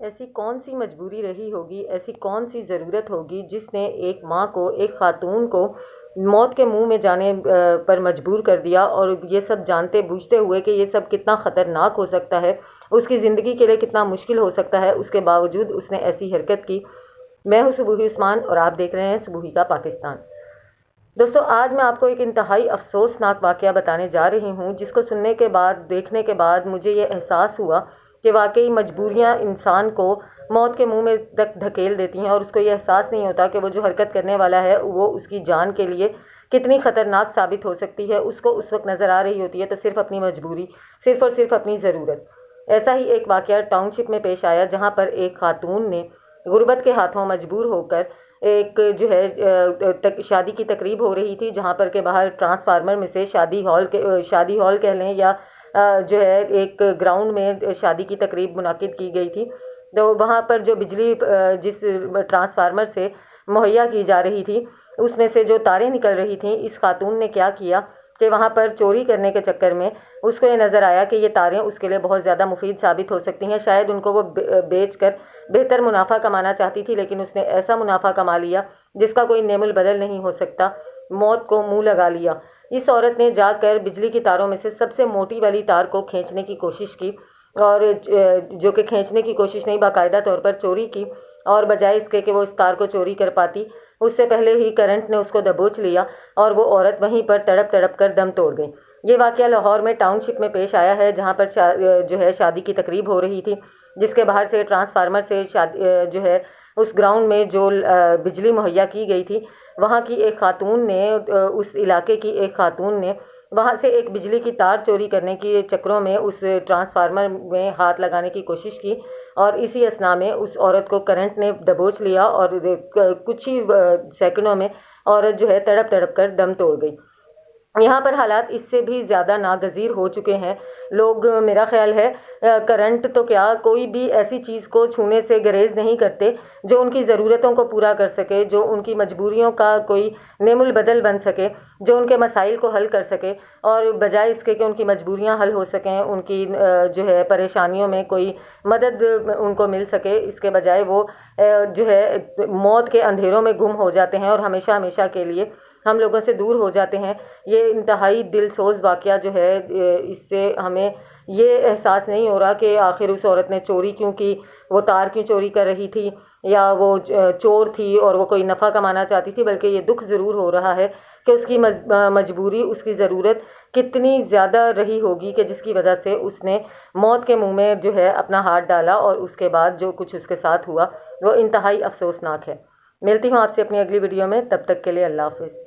ایسی کون سی مجبوری رہی ہوگی، ایسی کون سی ضرورت ہوگی جس نے ایک ماں کو، ایک خاتون کو موت کے منہ میں جانے پر مجبور کر دیا، اور یہ سب جانتے بوجھتے ہوئے کہ یہ سب کتنا خطرناک ہو سکتا ہے، اس کی زندگی کے لیے کتنا مشکل ہو سکتا ہے، اس کے باوجود اس نے ایسی حرکت کی۔ میں ہوں سبوہی عثمان اور آپ دیکھ رہے ہیں سبوہی کا پاکستان۔ دوستو، آج میں آپ کو ایک انتہائی افسوسناک واقعہ بتانے جا رہی ہوں، جس کو سننے کے بعد، دیکھنے کے بعد مجھے یہ احساس ہوا کہ واقعی مجبوریاں انسان کو موت کے منہ میں تک دھکیل دیتی ہیں، اور اس کو یہ احساس نہیں ہوتا کہ وہ جو حرکت کرنے والا ہے وہ اس کی جان کے لیے کتنی خطرناک ثابت ہو سکتی ہے۔ اس کو اس وقت نظر آ رہی ہوتی ہے تو صرف اپنی مجبوری، صرف اور صرف اپنی ضرورت۔ ایسا ہی ایک واقعہ ٹاؤن شپ میں پیش آیا، جہاں پر ایک خاتون نے غربت کے ہاتھوں مجبور ہو کر ایک جو ہے شادی کی تقریب ہو رہی تھی، جہاں پر کے باہر ٹرانسفارمر میں سے شادی ہال کہہ لیں یا جو ہے ایک گراؤنڈ میں شادی کی تقریب منعقد کی گئی تھی، تو وہاں پر جو بجلی جس ٹرانسفارمر سے مہیا کی جا رہی تھی اس میں سے جو تاریں نکل رہی تھیں، اس خاتون نے کیا کیا کہ وہاں پر چوری کرنے کے چکر میں اس کو یہ نظر آیا کہ یہ تاریں اس کے لیے بہت زیادہ مفید ثابت ہو سکتی ہیں، شاید ان کو وہ بیچ کر بہتر منافع کمانا چاہتی تھی، لیکن اس نے ایسا منافع کما لیا جس کا کوئی نعم البدل نہیں ہو سکتا، موت کو منہ لگا لیا۔ اس عورت نے جا کر بجلی کی تاروں میں سے سب سے موٹی والی تار کو کھینچنے کی کوشش کی، اور جو کہ کھینچنے کی کوشش نہیں، باقاعدہ طور پر چوری کی، اور بجائے اس کے کہ وہ اس تار کو چوری کر پاتی، اس سے پہلے ہی کرنٹ نے اس کو دبوچ لیا اور وہ عورت وہیں پر تڑپ تڑپ کر دم توڑ گئی۔ یہ واقعہ لاہور میں ٹاؤن شپ میں پیش آیا ہے، جہاں پر جو ہے شادی کی تقریب ہو رہی تھی، جس کے باہر سے ٹرانسفارمر سے جو ہے اس گراؤنڈ میں جو بجلی مہیا کی گئی تھی، وہاں کی ایک خاتون نے، اس علاقے کی ایک خاتون نے وہاں سے ایک بجلی کی تار چوری کرنے کی چکروں میں اس ٹرانسفارمر میں ہاتھ لگانے کی کوشش کی، اور اسی اثناء میں اس عورت کو کرنٹ نے دبوچ لیا، اور کچھ ہی سیکنڈوں میں عورت جو ہے تڑپ تڑپ کر دم توڑ گئی۔ یہاں پر حالات اس سے بھی زیادہ ناگزیر ہو چکے ہیں۔ لوگ، میرا خیال ہے، کرنٹ تو کیا، کوئی بھی ایسی چیز کو چھونے سے گریز نہیں کرتے جو ان کی ضرورتوں کو پورا کر سکے، جو ان کی مجبوریوں کا کوئی نعم البدل بن سکے، جو ان کے مسائل کو حل کر سکے، اور بجائے اس کے کہ ان کی مجبوریاں حل ہو سکیں، ان کی جو ہے پریشانیوں میں کوئی مدد ان کو مل سکے، اس کے بجائے وہ جو ہے موت کے اندھیروں میں گم ہو جاتے ہیں اور ہمیشہ ہمیشہ کے لیے ہم لوگوں سے دور ہو جاتے ہیں۔ یہ انتہائی دل سوز واقعہ جو ہے، اس سے ہمیں یہ احساس نہیں ہو رہا کہ آخر اس عورت نے چوری کیوں کی، وہ تار کیوں چوری کر رہی تھی، یا وہ چور تھی اور وہ کوئی نفع کمانا چاہتی تھی، بلکہ یہ دکھ ضرور ہو رہا ہے کہ اس کی مجبوری، اس کی ضرورت کتنی زیادہ رہی ہوگی کہ جس کی وجہ سے اس نے موت کے منہ میں جو ہے اپنا ہاتھ ڈالا، اور اس کے بعد جو کچھ اس کے ساتھ ہوا وہ انتہائی افسوسناک ہے۔ ملتی ہوں آپ سے اپنی اگلی ویڈیو میں، تب تک کے لیے اللہ حافظ۔